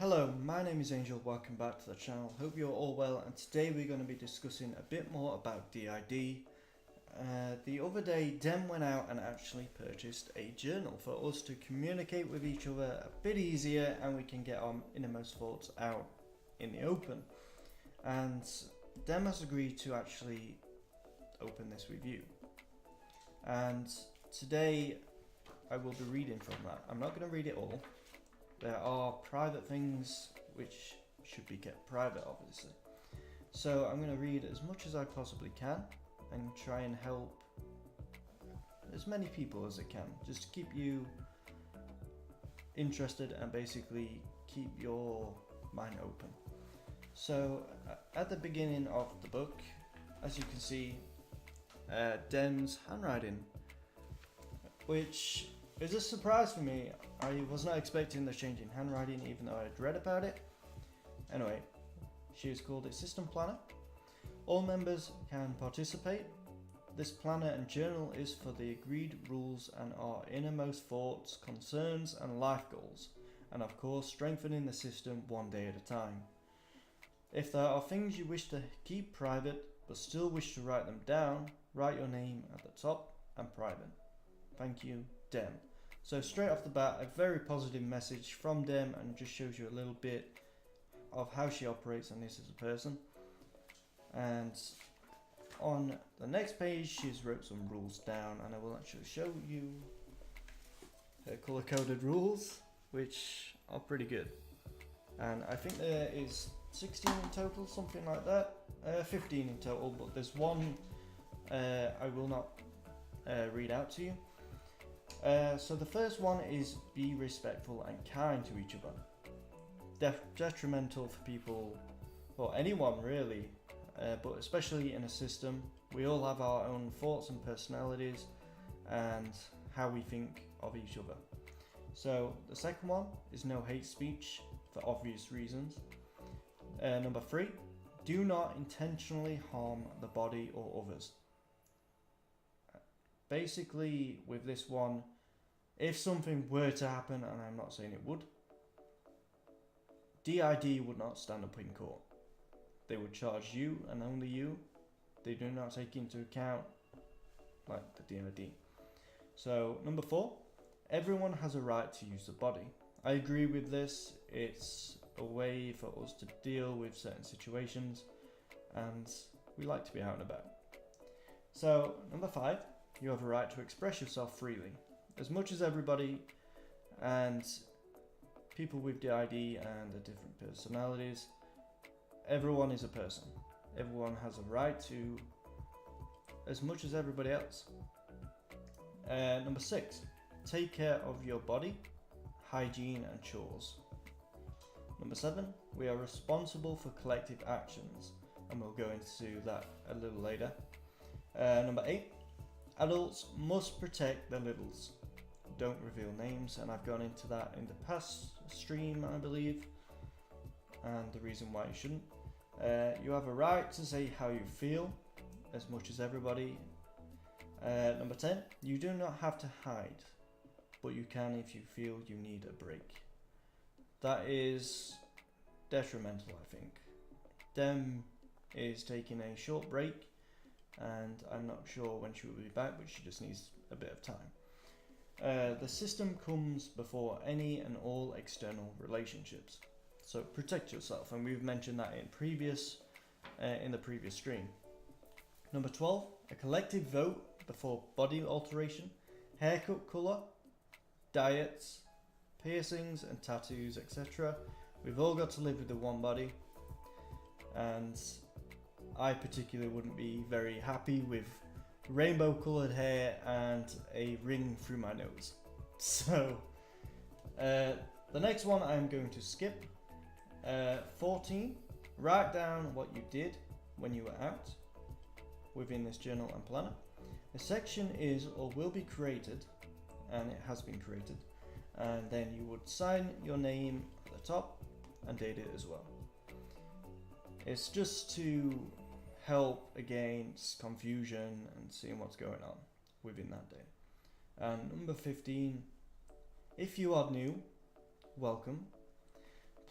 Hello, my name is Angel, welcome back to the channel. Hope you're all well, and today we're going to be discussing a bit more about DID. The other day, Dem went out and actually purchased a journal for us to communicate with each other a bit easier, and we can get our innermost thoughts out in the open. And Dem has agreed to actually open this with you. And today I will be reading from that. I'm not going to read it all. There are private things which should be kept private, obviously. So I'm going to read as much as I possibly can and try and help as many people as I can, just to keep you interested and basically keep your mind open. So at the beginning of the book, as you can see, Dem's handwriting, which is a surprise for me. I was not expecting the change in handwriting, even though I had read about it. Anyway, she is called a system planner. All members can participate. This planner and journal is for the agreed rules and our innermost thoughts, concerns and life goals, and of course strengthening the system one day at a time. If there are things you wish to keep private but still wish to write them down, write your name at the top and private. Thank you, Dem. So straight off the bat, a very positive message from Dem, and just shows you a little bit of how she operates on this as a person. And on the next page, she's wrote some rules down, and I will actually show you her color-coded rules, which are pretty good. And I think there is 16 in total, something like that. 15 in total, but there's one I will not read out to you. So the first one is be respectful and kind to each other. Detrimental for people, or anyone really, but especially in a system. We all have our own thoughts and personalities and how we think of each other. So the second one is no hate speech for obvious reasons. Number 3, do not intentionally harm the body or others. Basically, with this one, if something were to happen, and I'm not saying it would, DID would not stand up in court. They would charge you and only you. They do not take into account like the DID. So number 4, everyone has a right to use the body. I agree with this. It's a way for us to deal with certain situations, and we like to be out and about. So number 5, you have a right to express yourself freely. As much as everybody and people with DID and the different personalities, everyone is a person. Everyone has a right to, as much as everybody else. Number 6, take care of your body, hygiene and chores. Number 7, we are responsible for collective actions, and we'll go into that a little later. Number 8, adults must protect the littles. Don't reveal names, and I've gone into that in the past stream, I believe, and the reason why you shouldn't. You have a right to say how you feel, as much as everybody. Number 10, you do not have to hide, but you can if you feel you need a break. That is detrimental, I think. Dem is taking a short break, and I'm not sure when she will be back, but she just needs a bit of time. The system comes before any and all external relationships, so protect yourself, and we've mentioned that in the previous stream. Number 12, a collective vote before body alteration, haircut colour, diets, piercings and tattoos, etc. We've all got to live with the one body, and I particularly wouldn't be very happy with rainbow coloured hair and a ring through my nose. So the next one I'm going to skip. 14, write down what you did when you were out within this journal and planner. A section is or will be created, and it has been created, and then you would sign your name at the top and date it as well. It's just to help against confusion and seeing what's going on within that day. And number 15, if you are new, welcome.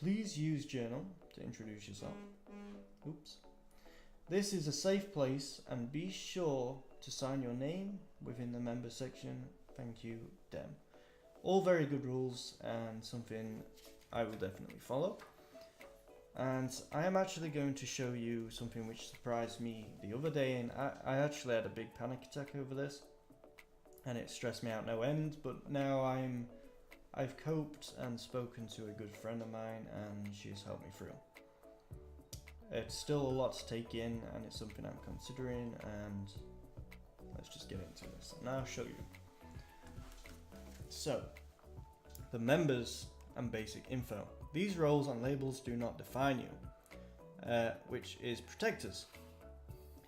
Please use journal to introduce yourself. Oops. This is a safe place and be sure to sign your name within the members section. Thank you, Dem. All very good rules and something I will definitely follow. And I am actually going to show you something which surprised me the other day, and I actually had a big panic attack over this and it stressed me out no end, but now I've coped and spoken to a good friend of mine and she's helped me through. It's still a lot to take in and it's something I'm considering, and let's just get into this and I'll show you. So, the members and basic info. These roles and labels do not define you, which is protectors.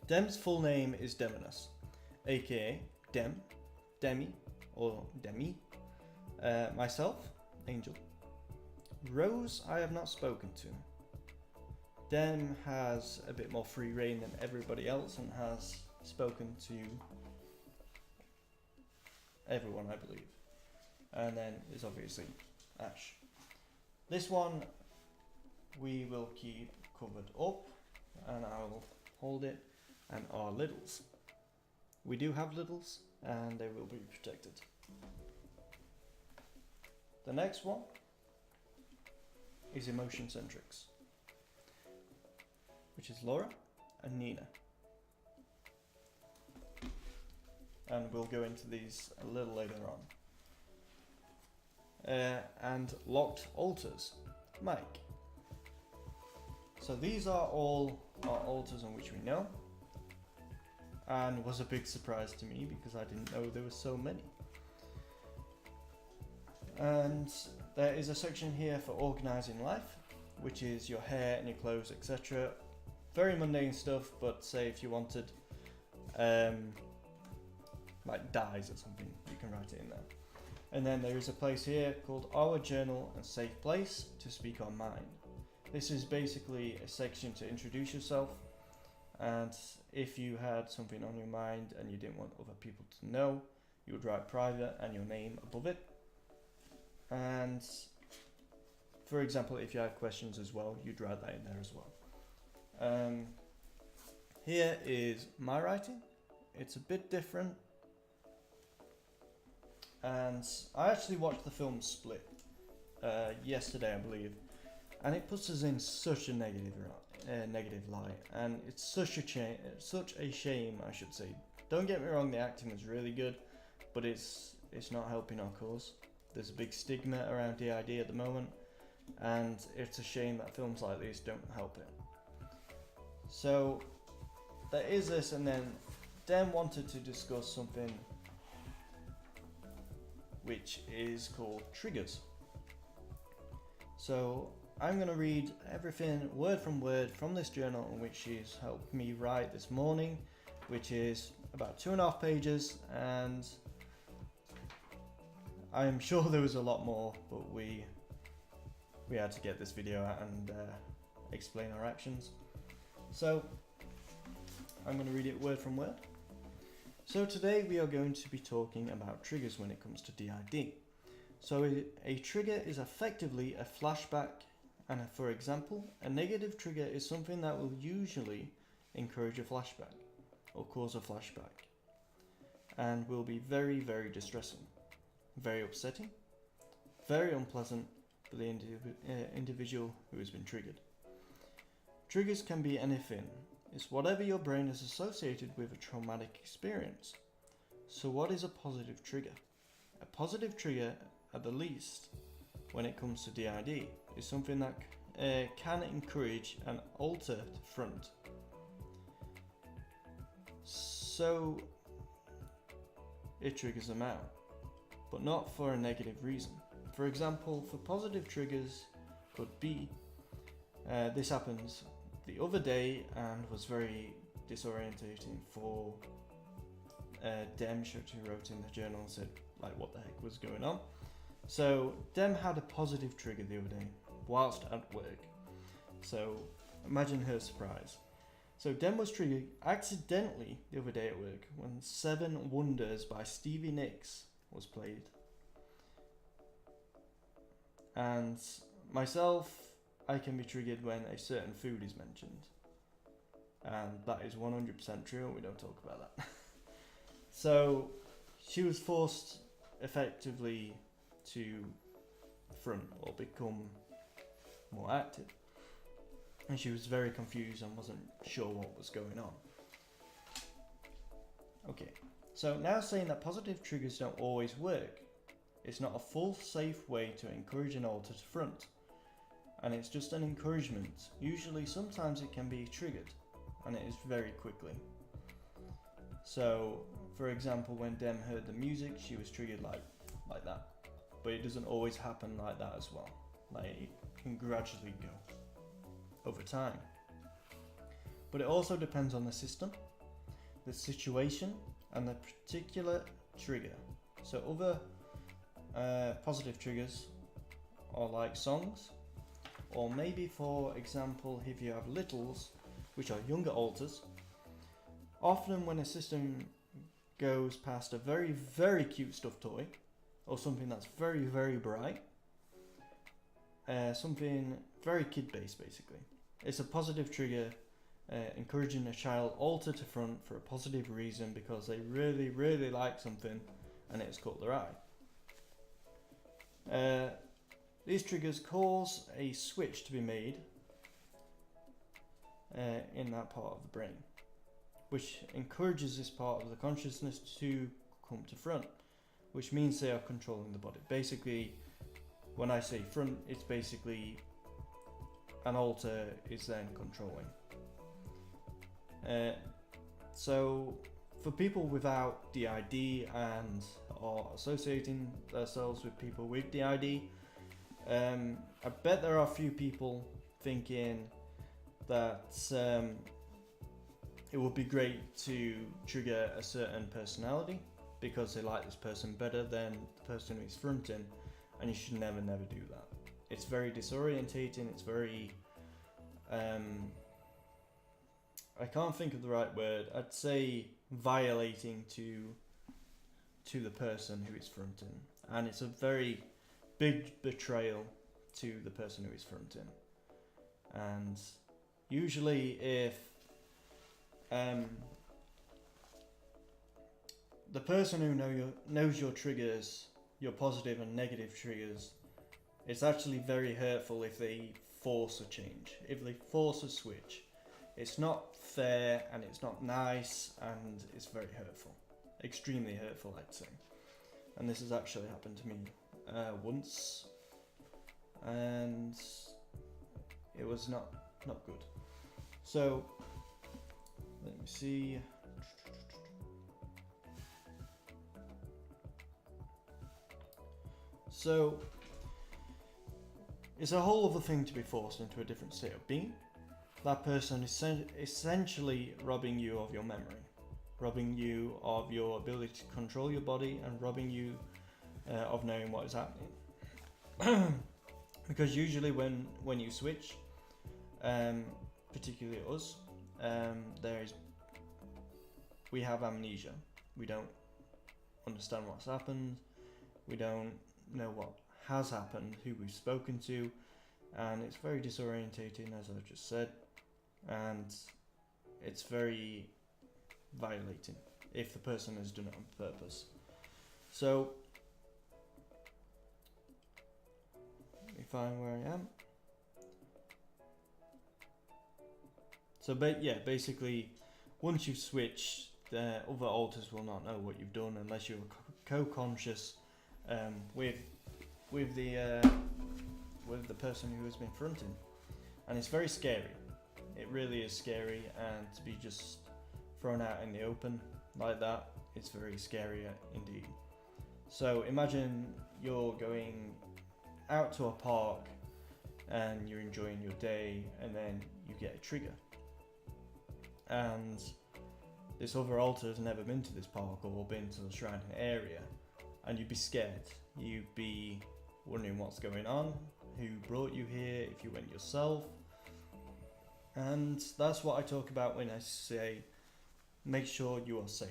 Dem's full name is Demonus, aka Dem, Demi, or Demi. Myself, Angel. Rose, I have not spoken to. Dem has a bit more free reign than everybody else and has spoken to everyone, I believe. And then there's obviously Ash. This one we will keep covered up and I'll hold it, and our littles. We do have littles and they will be protected. The next one is emotion centrics, which is Laura and Nina. And we'll go into these a little later on. And locked alters, Mike. So these are all our alters on which we know, and was a big surprise to me because I didn't know there were so many. And there is a section here for organising life, which is your hair and your clothes, etc. Very mundane stuff, but say if you wanted like dyes or something, you can write it in there. And then there is a place here called Our Journal and Safe Place to speak our mind. This is basically a section to introduce yourself, and if you had something on your mind and you didn't want other people to know, you would write private and your name above it. And for example, if you have questions as well, you'd write that in there as well. Here is my writing. It's a bit different. And I actually watched the film Split yesterday, I believe, and it puts us in such a negative light, and it's such a shame, I should say. Don't get me wrong, the acting was really good, but it's not helping our cause. There's a big stigma around DID at the moment, and it's a shame that films like these don't help it. So there is this, and then Dan wanted to discuss something which is called triggers. So I'm going to read everything word from this journal in which she's helped me write this morning, which is about 2.5 pages, and I'm sure there was a lot more, but we had to get this video out and explain our actions. So I'm going to read it word from word. So today we are going to be talking about triggers when it comes to DID. So a trigger is effectively a flashback, and for example, a negative trigger is something that will usually encourage a flashback or cause a flashback, and will be very, very distressing, very upsetting, very unpleasant for the individual who has been triggered. Triggers can be anything. It's whatever your brain is associated with a traumatic experience. So what is a positive trigger? A positive trigger, at the least, when it comes to DID, is something that can encourage and alter the front. So it triggers them out, but not for a negative reason. For example, for positive triggers could be, this happens the other day and was very disorientating for Dem. She wrote in the journal and said, like, what the heck was going on? So Dem had a positive trigger the other day whilst at work. So imagine her surprise. So Dem was triggered accidentally the other day at work when 7 Wonders by Stevie Nicks was played. And myself I can be triggered when a certain food is mentioned. And that is 100% true, and we don't talk about that. So she was forced effectively to front or become more active. And she was very confused and wasn't sure what was going on. Okay, so now saying that positive triggers don't always work. It's not a full safe way to encourage an alter to front. And it's just an encouragement. Usually, sometimes it can be triggered, and it is very quickly. So, for example, when Dem heard the music, she was triggered like that. But it doesn't always happen like that as well. Like, it can gradually go over time. But it also depends on the system, the situation, and the particular trigger. So other positive triggers are like songs, or maybe, for example, if you have littles, which are younger alters, often when a system goes past a very, very cute stuffed toy, or something that's very, very bright, something very kid-based basically. It's a positive trigger, encouraging a child alter to front for a positive reason because they really, really like something and it's caught their eye. These triggers cause a switch to be made in that part of the brain, which encourages this part of the consciousness to come to front, which means they are controlling the body. Basically, when I say front, it's basically an alter is then controlling. So for people without DID and are associating themselves with people with DID, I bet there are a few people thinking that it would be great to trigger a certain personality because they like this person better than the person who's fronting, and you should never do that. It's very disorientating, it's very I can't think of the right word. I'd say violating to the person who is fronting, and it's a very big betrayal to the person who is fronting. And usually, if the person who knows your triggers, your positive and negative triggers, it's actually very hurtful if they force a change, if they force a switch. It's not fair and it's not nice and it's very hurtful. Extremely hurtful, I'd say. And this has actually happened to me once, and it was not good. So, let me see. So, it's a whole other thing to be forced into a different state of being. That person is essentially robbing you of your memory, robbing you of your ability to control your body, and robbing you of knowing what is happening. Because usually when you switch, particularly us, we have amnesia. We don't understand what's happened. We don't know what has happened, who we've spoken to, and it's very disorientating, as I've just said, and it's very violating if the person has done it on purpose. So, let me find where I am. So, basically, once you've switched, the other alters will not know what you've done unless you're co-conscious with the person who has been fronting, and it's very scary. It really is scary, and to be just thrown out in the open like that, it's very scary indeed. So imagine you're going out to a park and you're enjoying your day, and then you get a trigger, and this other alter has never been to this park or been to the surrounding area, and you'd be scared. You'd be wondering what's going on, who brought you here, if you went yourself. And that's what I talk about when I say make sure you are safe.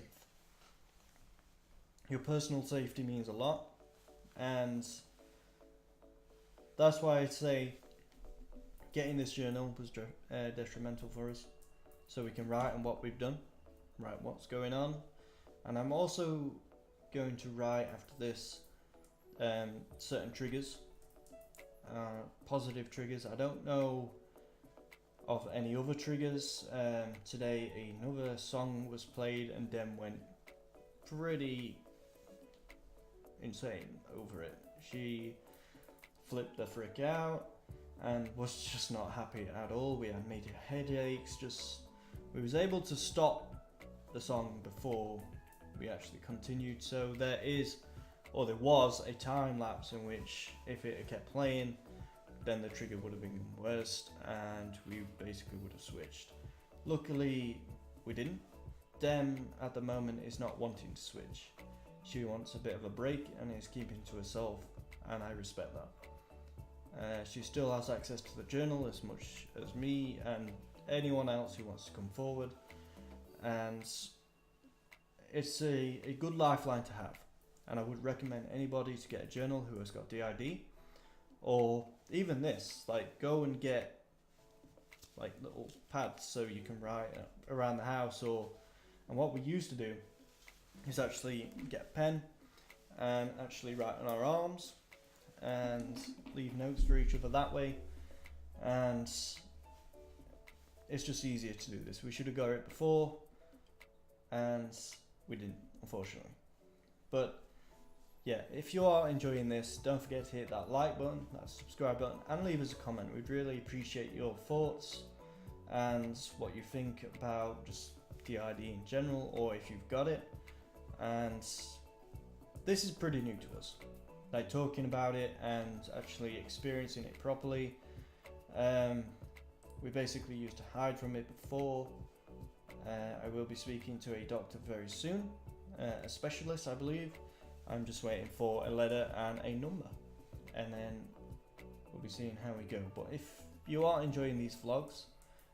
Your personal safety means a lot, and that's why I say getting this journal was detrimental for us, so we can write on what we've done, write what's going on. And I'm also going to write after this certain triggers, positive triggers. I don't know of any other triggers. Today another song was played and Dem went pretty insane over it. She flipped the frick out and was just not happy at all. We had major headaches. We was able to stop the song before we actually continued. So there was a time lapse in which if it had kept playing, then the trigger would have been worse and we basically would have switched. Luckily we didn't. Dem at the moment is not wanting to switch. She wants a bit of a break and is keeping to herself, and I respect that. She still has access to the journal as much as me and anyone else who wants to come forward, and it's a good lifeline to have. And I would recommend anybody to get a journal who has got DID, or even this, like go and get like little pads so you can write around the house. And what we used to do is actually get a pen and actually write on our arms and leave notes for each other that way, and it's just easier to do this. We should have got it before and we didn't, unfortunately. But yeah, if you are enjoying this, don't forget to hit that like button, that subscribe button, and leave us a comment. We'd really appreciate your thoughts and what you think about just DID in general, or if you've got it. And this is pretty new to us, like talking about it and actually experiencing it properly. We basically used to hide from it before. I will be speaking to a doctor very soon, a specialist I believe. I'm just waiting for a letter and a number, and then we'll be seeing how we go. But if you are enjoying these vlogs,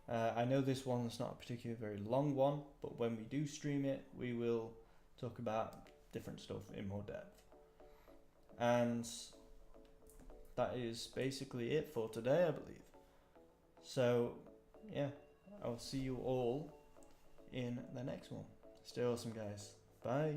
I know this one's not a particularly very long one, but when we do stream it, we will talk about different stuff in more depth. And that is basically it for today, I believe. So yeah, I'll see you all in the next one. Stay awesome, guys. Bye.